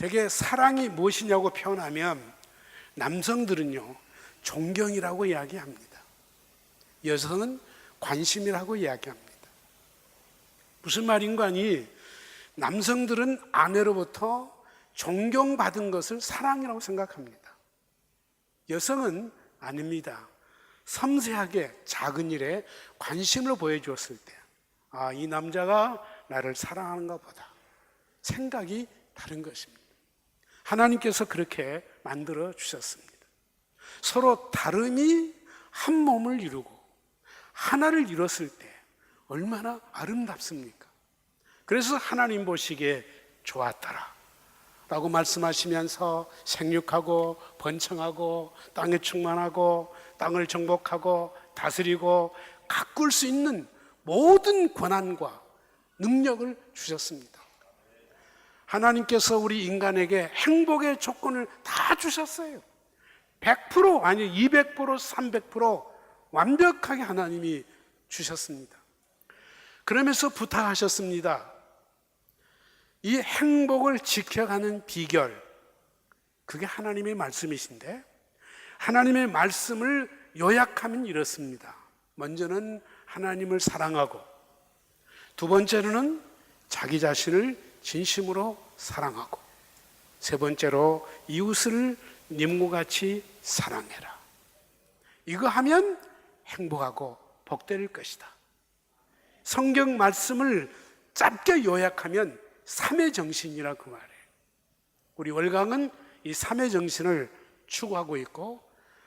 대개 사랑이 무엇이냐고 표현하면 남성들은요, 존경이라고 이야기합니다. 여성은 관심이라고 이야기합니다. 무슨 말인가 하니 남성들은 아내로부터 존경받은 것을 사랑이라고 생각합니다. 여성은 아닙니다. 섬세하게 작은 일에 관심을 보여주었을 때, 아, 이 남자가 나를 사랑하는가 보다. 생각이 다른 것입니다. 하나님께서 그렇게 만들어 주셨습니다. 서로 다름이 한 몸을 이루고 하나를 이뤘을 때 얼마나 아름답습니까? 그래서 하나님 보시기에 좋았더라 라고 말씀하시면서 생육하고 번창하고 땅에 충만하고 땅을 정복하고 다스리고 가꿀 수 있는 모든 권한과 능력을 주셨습니다. 하나님께서 우리 인간에게 행복의 조건을 다 주셨어요. 100% 아니 200% 300% 완벽하게 하나님이 주셨습니다. 그러면서 부탁하셨습니다. 이 행복을 지켜가는 비결, 그게 하나님의 말씀이신데 하나님의 말씀을 요약하면 이렇습니다. 먼저는 하나님을 사랑하고, 두 번째로는 자기 자신을 진심으로 사랑하고, 세 번째로 이웃을 님과 같이 사랑해라. 이거 하면 행복하고 복될 것이다. 성경 말씀을 짧게 요약하면 삼의 정신이라 그 말이에요. 우리 월강은 이 삼의 정신을 추구하고 있고,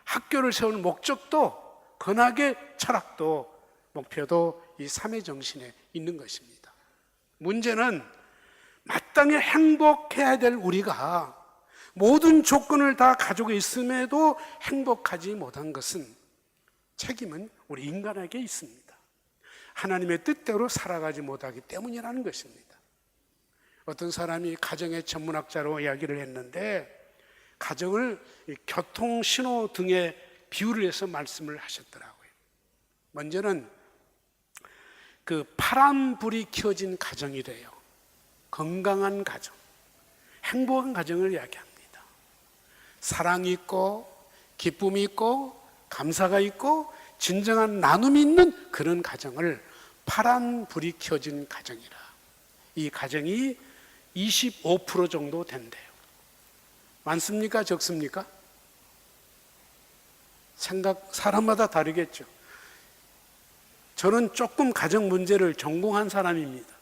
학교를 세우는 목적도, 건학의 철학도, 목표도 이 삼의 정신에 있는 것입니다. 문제는 마땅히 행복해야 될 우리가 모든 조건을 다 가지고 있음에도 행복하지 못한 것은, 책임은 우리 인간에게 있습니다. 하나님의 뜻대로 살아가지 못하기 때문이라는 것입니다. 어떤 사람이 가정의 전문학자로 이야기를 했는데, 가정을 교통신호등에 비유를 해서 말씀을 하셨더라고요. 먼저는 그 파란불이 켜진 가정이래요. 건강한 가정, 행복한 가정을 이야기합니다. 사랑이 있고 기쁨이 있고 감사가 있고 진정한 나눔이 있는 그런 가정을 파란불이 켜진 가정이라. 이 가정이 25% 정도 된대요. 많습니까? 적습니까? 사람마다 다르겠죠. 저는 조금 가정 문제를 전공한 사람입니다.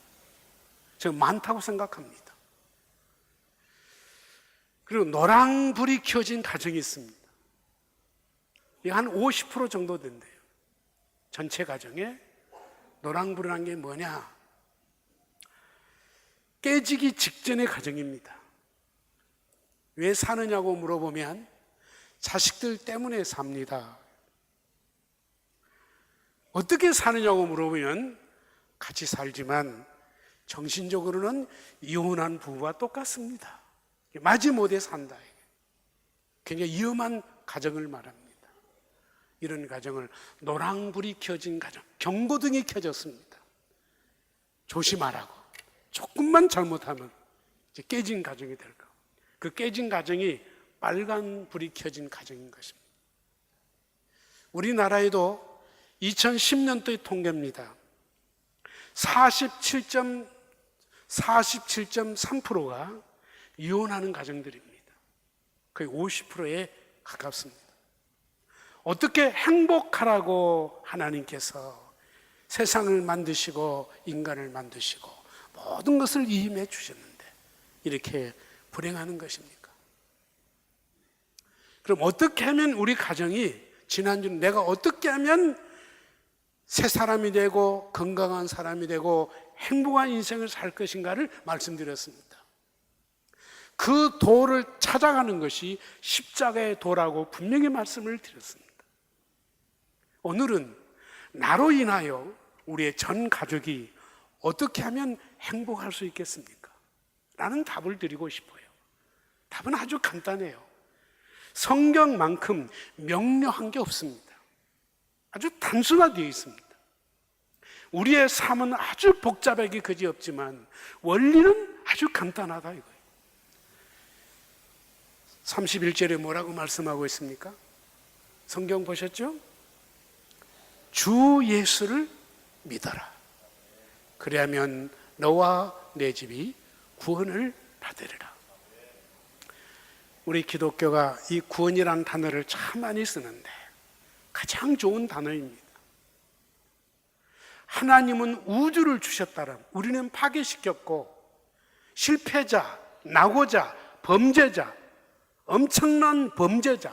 저는 많다고 생각합니다. 그리고 노랑불이 켜진 가정이 있습니다. 이게 한 50% 정도 된대요. 전체 가정에 노랑불이라는 게 뭐냐? 깨지기 직전의 가정입니다. 왜 사느냐고 물어보면 자식들 때문에 삽니다. 어떻게 사느냐고 물어보면 같이 살지만 정신적으로는 이혼한 부부와 똑같습니다. 마지못해 산다. 굉장히 위험한 가정을 말합니다. 이런 가정을 노랑불이 켜진 가정, 경고등이 켜졌습니다. 조심하라고. 조금만 잘못하면 이제 깨진 가정이 될 거. 그 깨진 가정이 빨간 불이 켜진 가정인 것입니다. 우리나라에도 2010년도의 통계입니다. 47.3%가 이혼하는 가정들입니다. 거의 50%에 가깝습니다. 어떻게 행복하라고 하나님께서 세상을 만드시고 인간을 만드시고 모든 것을 위임해 주셨는데 이렇게 불행하는 것입니까? 그럼 어떻게 하면 우리 가정이, 지난주는 내가 어떻게 하면 새 사람이 되고 건강한 사람이 되고 행복한 인생을 살 것인가를 말씀드렸습니다. 그 도를 찾아가는 것이 십자가의 도라고 분명히 말씀을 드렸습니다. 오늘은 나로 인하여 우리의 전 가족이 어떻게 하면 행복할 수 있겠습니까? 라는 답을 드리고 싶어요. 답은 아주 간단해요. 성경만큼 명료한 게 없습니다. 아주 단순화되어 있습니다. 우리의 삶은 아주 복잡하기 그지없지만 원리는 아주 간단하다 이거예요. 31절에 뭐라고 말씀하고 있습니까? 성경 보셨죠? 주 예수를 믿어라. 그리하면 너와 내 집이 구원을 받으리라. 우리 기독교가 이 구원이라는 단어를 참 많이 쓰는데 가장 좋은 단어입니다. 하나님은 우주를 주셨다면 우리는 파괴시켰고 실패자, 낙오자, 범죄자, 엄청난 범죄자인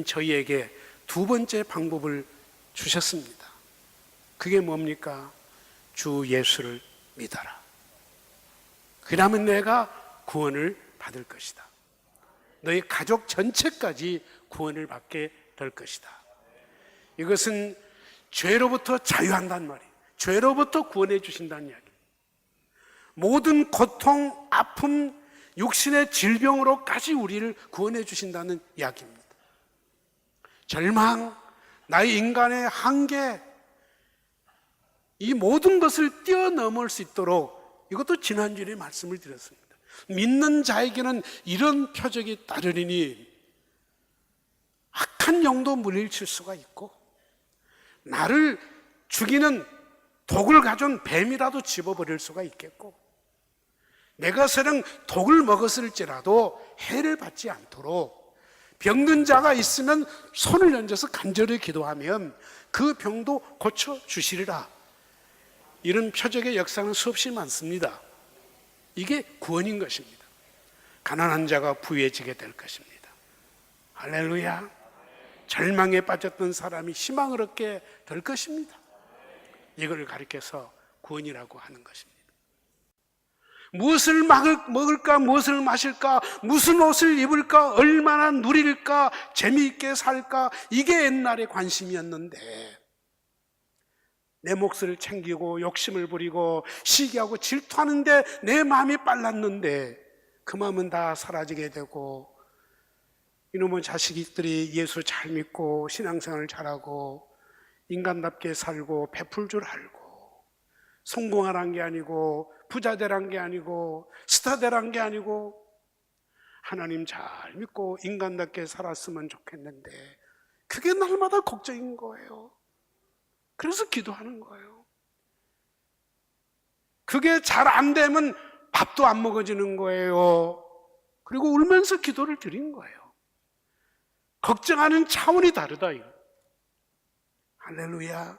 저희에게 두 번째 방법을 주셨습니다. 그게 뭡니까? 주 예수를 믿어라. 그러면 내가 구원을 받을 것이다. 너희 가족 전체까지 구원을 받게 될 것이다. 이것은 죄로부터 자유한단 말이에요. 죄로부터 구원해 주신다는 이야기. 모든 고통, 아픔, 육신의 질병으로까지 우리를 구원해 주신다는 이야기입니다. 절망, 나의 인간의 한계, 이 모든 것을 뛰어넘을 수 있도록 이것도 지난주에 말씀을 드렸습니다. 믿는 자에게는 이런 표적이 따르리니 악한 영도 물리칠 수가 있고 나를 죽이는 독을 가져온 뱀이라도 집어버릴 수가 있겠고 내가 설령 독을 먹었을지라도 해를 받지 않도록 병든 자가 있으면 손을 얹어서 간절히 기도하면 그 병도 고쳐주시리라. 이런 표적의 역사는 수없이 많습니다. 이게 구원인 것입니다. 가난한 자가 부유해지게 될 것입니다. 할렐루야. 절망에 빠졌던 사람이 희망을 얻게 될 것입니다. 이걸 가리켜서 구원이라고 하는 것입니다. 무엇을 먹을까, 무엇을 마실까, 무슨 옷을 입을까, 얼마나 누릴까, 재미있게 살까, 이게 옛날의 관심이었는데 내 몫을 챙기고 욕심을 부리고 시기하고 질투하는데 내 마음이 빨랐는데 그 마음은 다 사라지게 되고 이놈의 자식들이 예수 잘 믿고 신앙생활을 잘하고 인간답게 살고 베풀 줄 알고 성공하란 게 아니고 부자 되란 게 아니고 스타 되란 게 아니고 하나님 잘 믿고 인간답게 살았으면 좋겠는데 그게 날마다 걱정인 거예요. 그래서 기도하는 거예요. 그게 잘 안 되면 밥도 안 먹어지는 거예요. 그리고 울면서 기도를 드린 거예요. 걱정하는 차원이 다르다 이거. 할렐루야.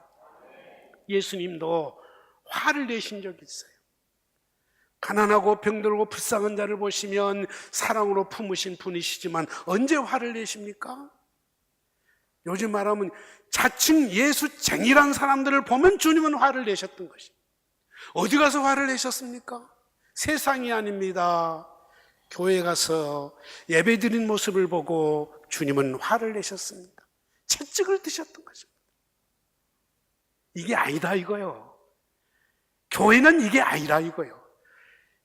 예수님도 화를 내신 적이 있어요. 가난하고 병들고 불쌍한 자를 보시면 사랑으로 품으신 분이시지만 언제 화를 내십니까? 요즘 말하면 자칭 예수쟁이란 사람들을 보면 주님은 화를 내셨던 것입니다. 어디 가서 화를 내셨습니까? 세상이 아닙니다. 교회 가서 예배 드린 모습을 보고 주님은 화를 내셨습니다. 채찍을 드셨던 것입니다. 이게 아니다 이거요. 교회는 이게 아니라 이거요.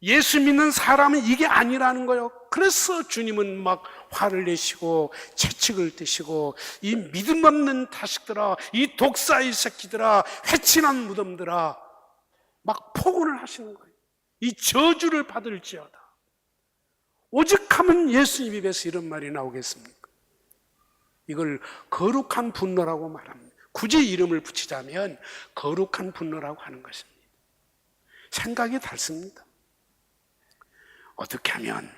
예수 믿는 사람은 이게 아니라는 거예요. 그래서 주님은 막 화를 내시고 채찍을 드시고 이 믿음 없는 자식들아, 이 독사의 새끼들아, 회친한 무덤들아 막 폭언을 하시는 거예요. 이 저주를 받을지어다. 오직하면 예수님 입에서 이런 말이 나오겠습니까? 이걸 거룩한 분노라고 말합니다. 굳이 이름을 붙이자면 거룩한 분노라고 하는 것입니다. 생각이 닳습니다. 어떻게 하면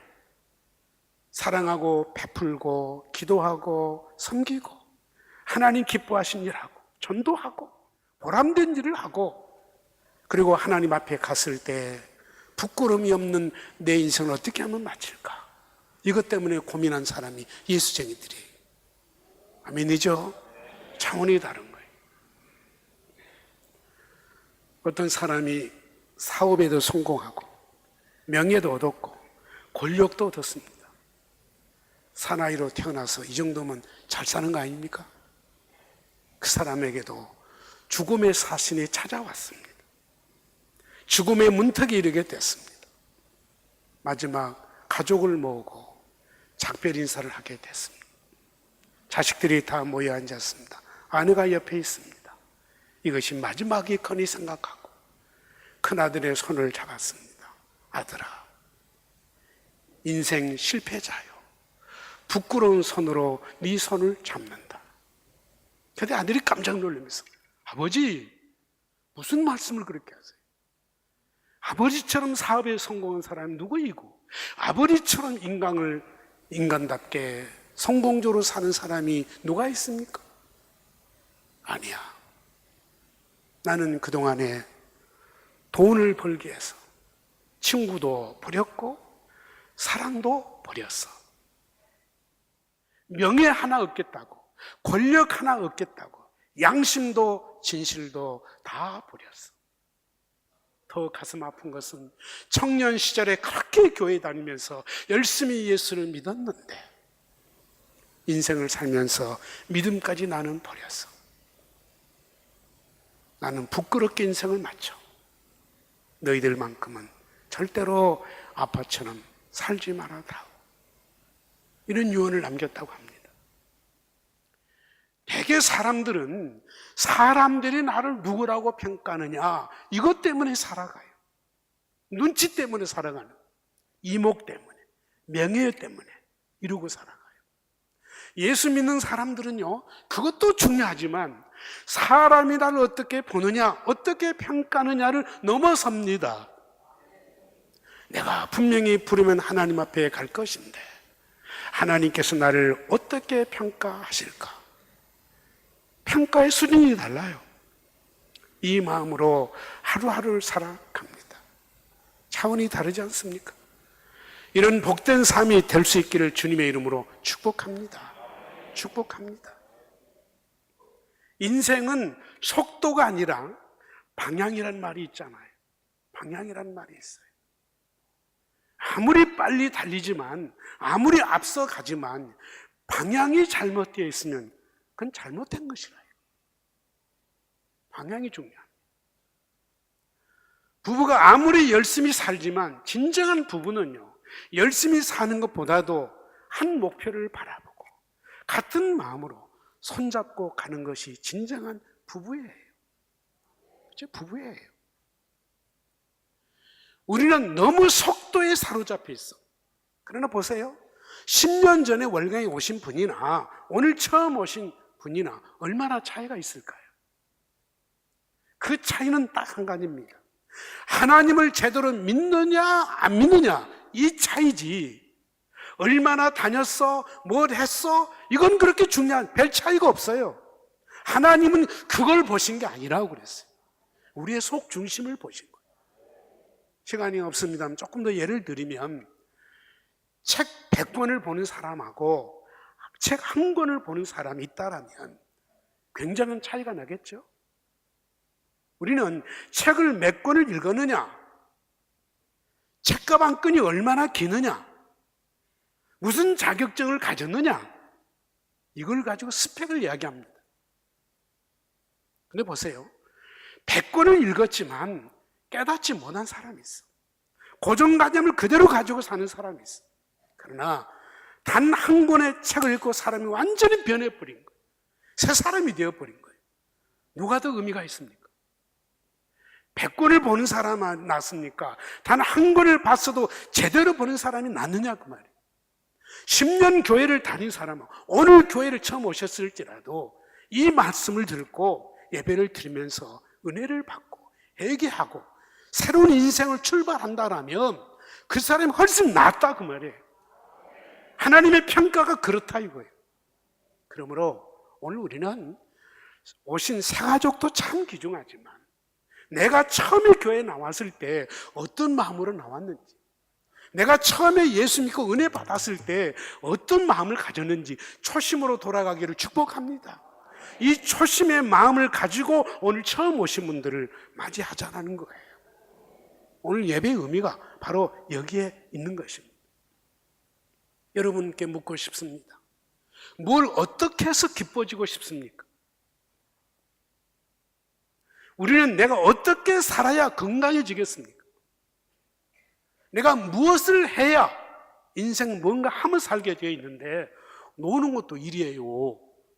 사랑하고 베풀고 기도하고 섬기고 하나님 기뻐하신 일하고 전도하고 보람된 일을 하고 그리고 하나님 앞에 갔을 때 부끄러움이 없는 내 인생을 어떻게 하면 마칠까? 이것 때문에 고민한 사람이 예수쟁이들이에요. 아멘이죠? 차원이 다른 거예요. 어떤 사람이 사업에도 성공하고 명예도 얻었고 권력도 얻었습니다. 사나이로 태어나서 이 정도면 잘 사는 거 아닙니까? 그 사람에게도 죽음의 사신이 찾아왔습니다. 죽음의 문턱에 이르게 됐습니다. 마지막 가족을 모으고 작별 인사를 하게 됐습니다. 자식들이 다 모여 앉았습니다. 아내가 옆에 있습니다. 이것이 마지막이거니 생각하고 큰아들의 손을 잡았습니다. 아들아, 인생 실패자요. 부끄러운 손으로 네 손을 잡는다. 그때 아들이 깜짝 놀라면서 아버지 무슨 말씀을 그렇게 하세요? 아버지처럼 사업에 성공한 사람이 누구이고 아버지처럼 인간답게 성공적으로 사는 사람이 누가 있습니까? 아니야. 나는 그동안에 돈을 벌기 위해서 친구도 버렸고 사랑도 버렸어. 명예 하나 얻겠다고, 권력 하나 얻겠다고, 양심도 진실도 다 버렸어. 더 가슴 아픈 것은 청년 시절에 그렇게 교회 다니면서 열심히 예수를 믿었는데 인생을 살면서 믿음까지 나는 버렸어. 나는 부끄럽게 인생을 마쳐. 너희들만큼은 절대로 아빠처럼 살지 말아다오. 이런 유언을 남겼다고 합니다. 대개 사람들은 사람들이 나를 누구라고 평가하느냐 이것 때문에 살아가요. 눈치 때문에 살아가는, 이목 때문에, 명예 때문에 이러고 살아가요. 예수 믿는 사람들은요, 그것도 중요하지만 사람이 나를 어떻게 보느냐, 어떻게 평가하느냐를 넘어섭니다. 내가 분명히 부르면 하나님 앞에 갈 것인데 하나님께서 나를 어떻게 평가하실까? 평가의 수준이 달라요. 이 마음으로 하루하루를 살아갑니다. 차원이 다르지 않습니까? 이런 복된 삶이 될 수 있기를 주님의 이름으로 축복합니다. 축복합니다. 인생은 속도가 아니라 방향이란 말이 있잖아요. 방향이란 말이 있어요. 아무리 빨리 달리지만, 아무리 앞서 가지만 방향이 잘못되어 있으면 그건 잘못된 것이라요. 방향이 중요합니다. 부부가 아무리 열심히 살지만 진정한 부부는요, 열심히 사는 것보다도 한 목표를 바라보고 같은 마음으로 손잡고 가는 것이 진정한 부부예요. 그렇죠? 부부예요. 우리는 너무 속도에 사로잡혀 있어. 그러나 보세요. 10년 전에 월강에 오신 분이나 오늘 처음 오신 분이나 얼마나 차이가 있을까요? 그 차이는 딱 한 가지입니다. 하나님을 제대로 믿느냐 안 믿느냐 이 차이지, 얼마나 다녔어, 뭘 했어, 이건 그렇게 중요한 별 차이가 없어요. 하나님은 그걸 보신 게 아니라고 그랬어요. 우리의 속 중심을 보신 거예요. 시간이 없습니다만 조금 더 예를 들면 책 100권을 보는 사람하고 책 한 권을 보는 사람이 있다라면 굉장한 차이가 나겠죠. 우리는 책을 몇 권을 읽었느냐, 책과 한 끈이 얼마나 기느냐, 무슨 자격증을 가졌느냐, 이걸 가지고 스펙을 이야기합니다. 근데 보세요. 100권을 읽었지만 깨닫지 못한 사람이 있어. 고정관념을 그대로 가지고 사는 사람이 있어. 그러나 단 한 권의 책을 읽고 사람이 완전히 변해버린 거예요. 새 사람이 되어버린 거예요. 누가 더 의미가 있습니까? 100권을 보는 사람은 낫습니까? 단 한 권을 봤어도 제대로 보는 사람이 낫느냐 그 말이에요. 10년 교회를 다닌 사람은 오늘 교회를 처음 오셨을지라도 이 말씀을 듣고 예배를 드리면서 은혜를 받고 회개하고 새로운 인생을 출발한다라면 그 사람이 훨씬 낫다 그 말이에요. 하나님의 평가가 그렇다 이거예요. 그러므로 오늘 우리는 오신 새가족도 참 귀중하지만 내가 처음에 교회에 나왔을 때 어떤 마음으로 나왔는지, 내가 처음에 예수 믿고 은혜 받았을 때 어떤 마음을 가졌는지 초심으로 돌아가기를 축복합니다. 이 초심의 마음을 가지고 오늘 처음 오신 분들을 맞이하자는 거예요. 오늘 예배의 의미가 바로 여기에 있는 것입니다. 여러분께 묻고 싶습니다. 뭘 어떻게 해서 기뻐지고 싶습니까? 우리는 내가 어떻게 살아야 건강해지겠습니까? 내가 무엇을 해야 인생 뭔가 하며 살게 되어 있는데 노는 것도 일이에요.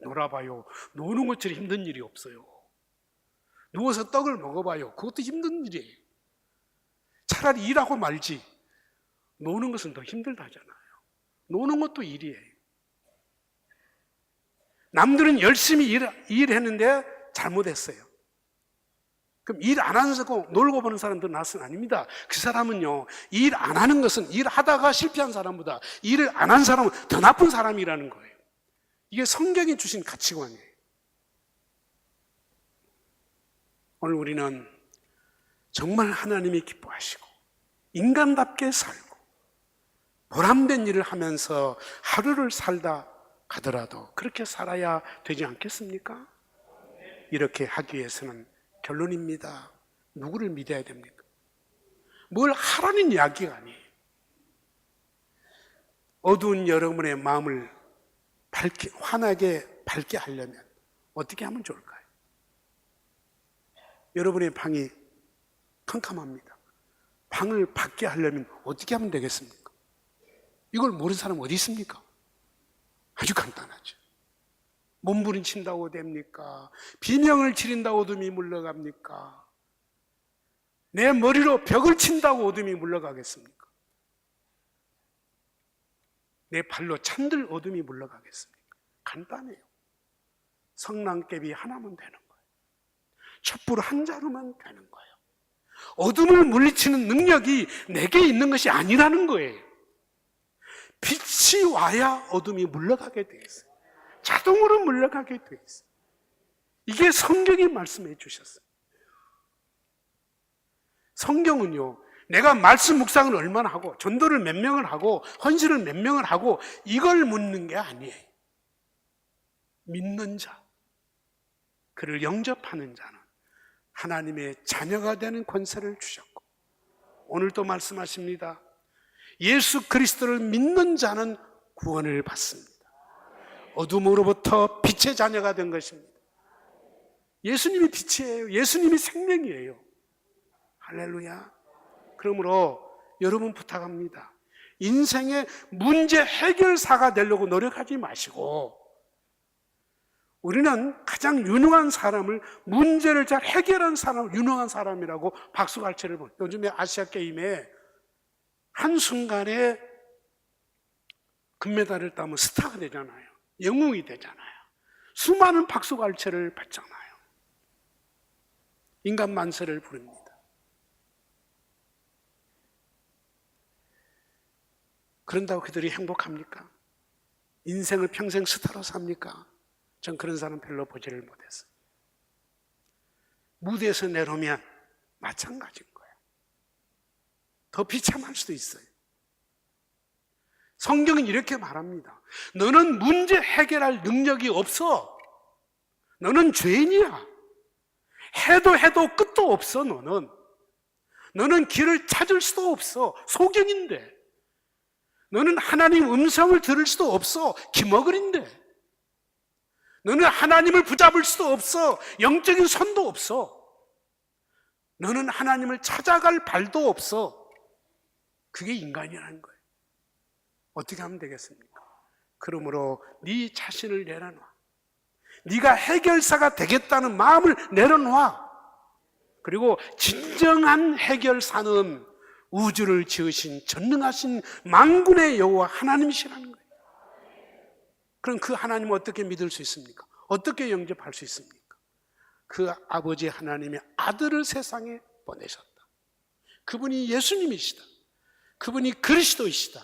놀아봐요. 노는 것처럼 힘든 일이 없어요. 누워서 떡을 먹어봐요. 그것도 힘든 일이에요. 차라리 일하고 말지. 노는 것은 더 힘들다잖아요. 노는 것도 일이에요. 남들은 열심히 일했는데 잘못했어요. 그럼 일 안 하고 놀고 보는 사람들은 낯은 아닙니다. 그 사람은요, 일 안 하는 것은 일하다가 실패한 사람보다 일을 안 한 사람은 더 나쁜 사람이라는 거예요. 이게 성경이 주신 가치관이에요. 오늘 우리는 정말 하나님이 기뻐하시고 인간답게 살고 보람된 일을 하면서 하루를 살다 가더라도 그렇게 살아야 되지 않겠습니까? 이렇게 하기 위해서는 결론입니다. 누구를 믿어야 됩니까? 뭘 하라는 이야기가 아니에요. 어두운 여러분의 마음을 환하게 밝게 하려면 어떻게 하면 좋을까요? 여러분의 방이 캄캄합니다. 방을 밝게 하려면 어떻게 하면 되겠습니까? 이걸 모르는 사람 어디 있습니까? 아주 간단하죠. 몸부림친다고 됩니까? 비명을 지른다고 어둠이 물러갑니까? 내 머리로 벽을 친다고 어둠이 물러가겠습니까? 내 발로 찬들 어둠이 물러가겠습니까? 간단해요. 성랑개비 하나면 되는 거예요. 촛불 한 자루만 되는 거예요. 어둠을 물리치는 능력이 내게 있는 것이 아니라는 거예요. 빛이 와야 어둠이 물러가게 돼 있어요. 자동으로 물러가게 돼 있어요. 이게 성경이 말씀해 주셨어요. 성경은요, 내가 말씀 묵상을 얼마나 하고 전도를 몇 명을 하고 헌신을 몇 명을 하고 이걸 묻는 게 아니에요. 믿는 자, 그를 영접하는 자는 하나님의 자녀가 되는 권세를 주셨고 오늘도 말씀하십니다. 예수 그리스도를 믿는 자는 구원을 받습니다. 어둠으로부터 빛의 자녀가 된 것입니다. 예수님이 빛이에요. 예수님이 생명이에요. 할렐루야. 그러므로 여러분 부탁합니다. 인생의 문제 해결사가 되려고 노력하지 마시고 우리는 가장 유능한 사람을 문제를 잘 해결한 사람을 유능한 사람이라고 박수갈채를 보죠. 요즘에 아시아게임에 한순간에 금메달을 따면 스타가 되잖아요. 영웅이 되잖아요. 수많은 박수갈채를 받잖아요. 인간 만세를 부릅니다. 그런다고 그들이 행복합니까? 인생을 평생 스타로 삽니까? 전 그런 사람 별로 보지를 못했어요. 무대에서 내려오면 마찬가지인 거예요. 더 비참할 수도 있어요. 성경은 이렇게 말합니다. 너는 문제 해결할 능력이 없어. 너는 죄인이야. 해도 끝도 없어. 너는 길을 찾을 수도 없어. 소경인데. 너는 하나님 음성을 들을 수도 없어. 기머거린데. 너는 하나님을 붙잡을 수도 없어. 영적인 손도 없어. 너는 하나님을 찾아갈 발도 없어. 그게 인간이라는 거예요. 어떻게 하면 되겠습니까? 그러므로 네 자신을 내려놔. 네가 해결사가 되겠다는 마음을 내려놔. 그리고 진정한 해결사는 우주를 지으신 전능하신 만군의 여호와 하나님이시라는 거예요. 그럼 그 하나님을 어떻게 믿을 수 있습니까? 어떻게 영접할 수 있습니까? 그 아버지 하나님의 아들을 세상에 보내셨다. 그분이 예수님이시다. 그분이 그리스도이시다.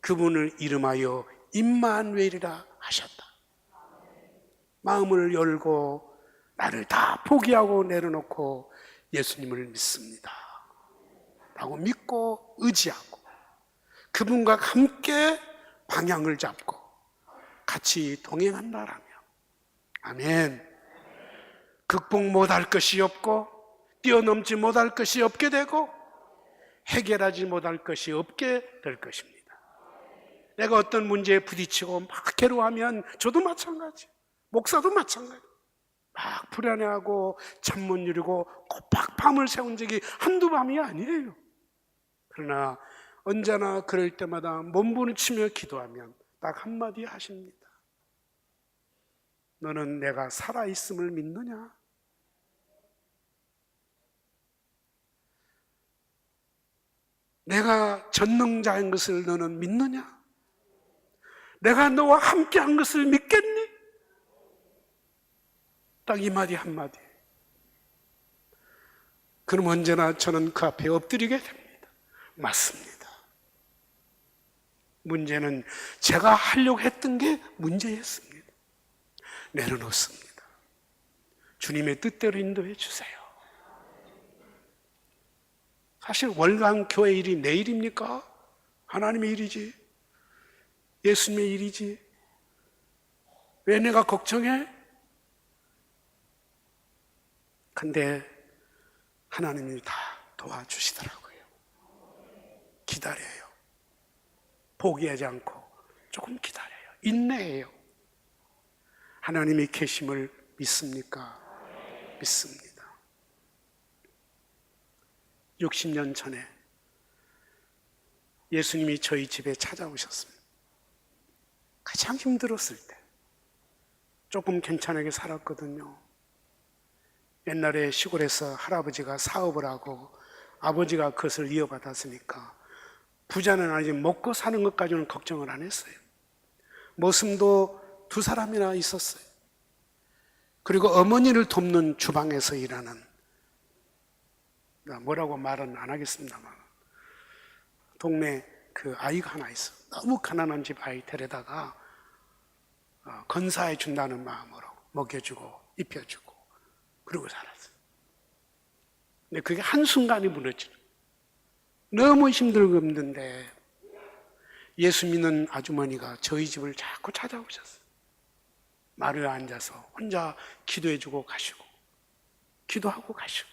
그분을 이름하여 임마누엘이라 하셨다. 마음을 열고 나를 다 포기하고 내려놓고 예수님을 믿습니다 라고 믿고 의지하고 그분과 함께 방향을 잡고 같이 동행한다라며 아멘. 극복 못할 것이 없고 뛰어넘지 못할 것이 없게 되고 해결하지 못할 것이 없게 될 것입니다. 내가 어떤 문제에 부딪히고 막 괴로워하면 저도 마찬가지, 목사도 마찬가지. 막 불안해하고 잠 못 이루고 꼬박 밤을 새운 적이 한두 밤이 아니에요. 그러나 언제나 그럴 때마다 몸부림치며 기도하면 딱 한마디 하십니다. 너는 내가 살아있음을 믿느냐? 내가 전능자인 것을 너는 믿느냐? 내가 너와 함께한 것을 믿겠니? 딱 이 마디 한마디. 그럼 언제나 저는 그 앞에 엎드리게 됩니다. 맞습니다. 문제는 제가 하려고 했던 게 문제였습니다. 내려놓습니다. 주님의 뜻대로 인도해 주세요. 사실 월간 교회 일이 내 일입니까? 하나님의 일이지. 예수님의 일이지. 왜 내가 걱정해? 근데 하나님이 다 도와주시더라고요. 기다려요. 포기하지 않고 조금 기다려요. 인내해요. 하나님의 계심을 믿습니까? 믿습니다. 60년 전에 예수님이 저희 집에 찾아오셨습니다. 가장 힘들었을 때 조금 괜찮게 살았거든요. 옛날에 시골에서 할아버지가 사업을 하고 아버지가 그것을 이어받았으니까 부자는 아직 먹고 사는 것까지는 걱정을 안 했어요. 머슴도 2사람이나 있었어요. 그리고 어머니를 돕는 주방에서 일하는, 뭐라고 말은 안 하겠습니다만, 동네 그 아이가 하나 있어. 너무 가난한 집 아이 데려다가 건사해 준다는 마음으로 먹여주고 입혀주고 그러고 살았어요. 근데 그게 한순간에 무너지는, 너무 힘들고 힘든데 예수 믿는 아주머니가 저희 집을 자꾸 찾아오셨어요. 마루에 앉아서 혼자 기도해주고 가시고 기도하고 가시고.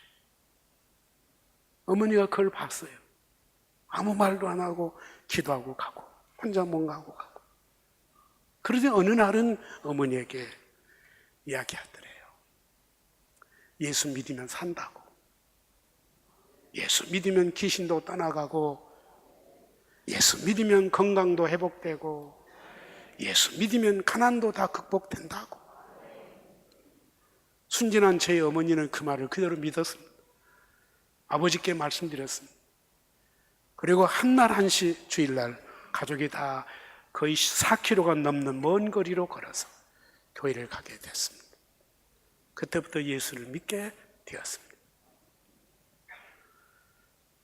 어머니가 그걸 봤어요. 아무 말도 안 하고 기도하고 가고 혼자 뭔가 하고 가고. 그러더니 어느 날은 어머니에게 이야기하더래요. 예수 믿으면 산다고. 예수 믿으면 귀신도 떠나가고, 예수 믿으면 건강도 회복되고, 예수 믿으면 가난도 다 극복된다고. 순진한 제 어머니는 그 말을 그대로 믿었습니다. 아버지께 말씀드렸습니다. 그리고 한날 한시 주일날 가족이 다 거의 4km가 넘는 먼 거리로 걸어서 교회를 가게 됐습니다. 그때부터 예수를 믿게 되었습니다.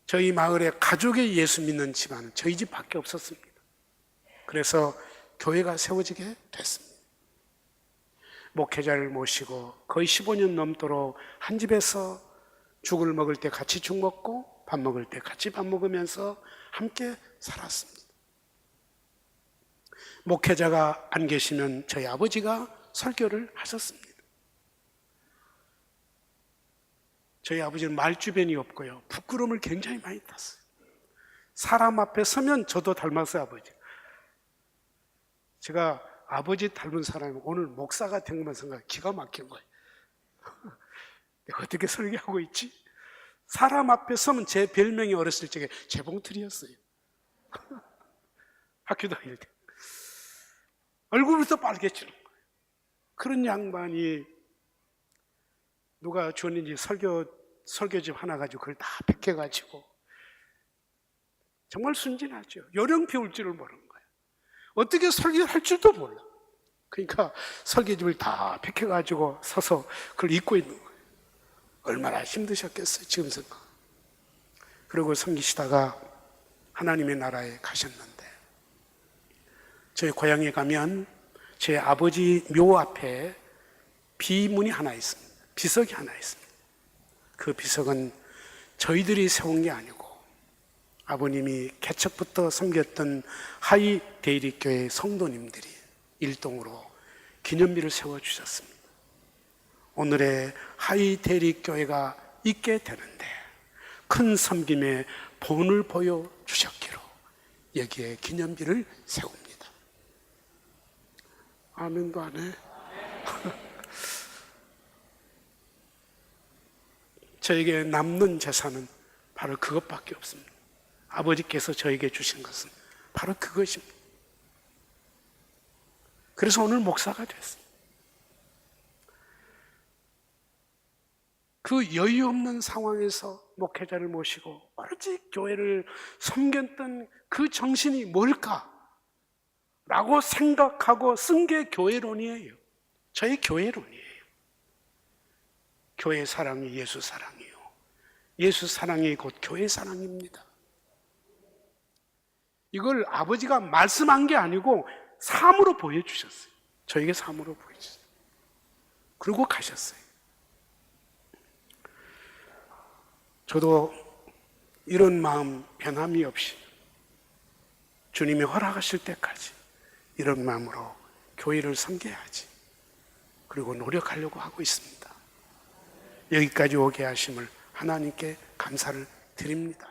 저희 마을에 가족이 예수 믿는 집안은 저희 집밖에 없었습니다. 그래서 교회가 세워지게 됐습니다. 목회자를 모시고 거의 15년 넘도록 한 집에서 죽을 먹을 때 같이 죽 먹고 밥 먹을 때 같이 밥 먹으면서 함께 살았습니다. 목회자가 안 계시면 저희 아버지가 설교를 하셨습니다. 저희 아버지는 말주변이 없고요, 부끄러움을 굉장히 많이 탔어요. 사람 앞에 서면 저도 닮았어요, 아버지. 제가 아버지 닮은 사람이 오늘 목사가 된 것만 생각, 기가 막힌 거예요. 내가 어떻게 설교하고 있지? 사람 앞에 서면 제 별명이 어렸을 적에 재봉틀이었어요. 학교 다닐 때 얼굴부터 빨개지는 거예요. 그런 양반이 누가 줬는지 설교집 하나 가지고 그걸 다 팩해가지고, 정말 순진하죠. 요령 배울 줄을 모르는 거예요. 어떻게 설교를 할 줄도 몰라. 그러니까 설교집을 다 팩해가지고 서서 그걸 입고 있는 거예요. 얼마나 힘드셨겠어요, 지금 생각. 그리고 섬기시다가 하나님의 나라에 가셨는데, 저희 고향에 가면 제 아버지 묘 앞에 비문이 하나 있습니다. 비석이 하나 있습니다. 그 비석은 저희들이 세운 게 아니고 아버님이 개척부터 섬겼던 하이 대리교회 성도님들이 일동으로 기념비를 세워주셨습니다. 오늘의 하이 대리교회가 있게 되는데 큰 섬김의 본을 보여주셨기로 여기에 기념비를 세웁니다. 아멘도 안 해? 저에게 남는 재산은 바로 그것밖에 없습니다. 아버지께서 저에게 주신 것은 바로 그것입니다. 그래서 오늘 목사가 됐습니다. 그 여유 없는 상황에서 목회자를 모시고 오로지 교회를 섬겼던 그 정신이 뭘까? 라고 생각하고 쓴 게 교회론이에요. 저의 교회론이에요. 교회 사랑이 예수 사랑이요. 예수 사랑이 곧 교회 사랑입니다. 이걸 아버지가 말씀한 게 아니고 삶으로 보여주셨어요. 저에게 삶으로 보여주셨어요. 그리고 가셨어요. 저도 이런 마음 변함이 없이 주님이 허락하실 때까지 이런 마음으로 교회를 섬겨야지. 그리고 노력하려고 하고 있습니다. 여기까지 오게 하심을 하나님께 감사를 드립니다.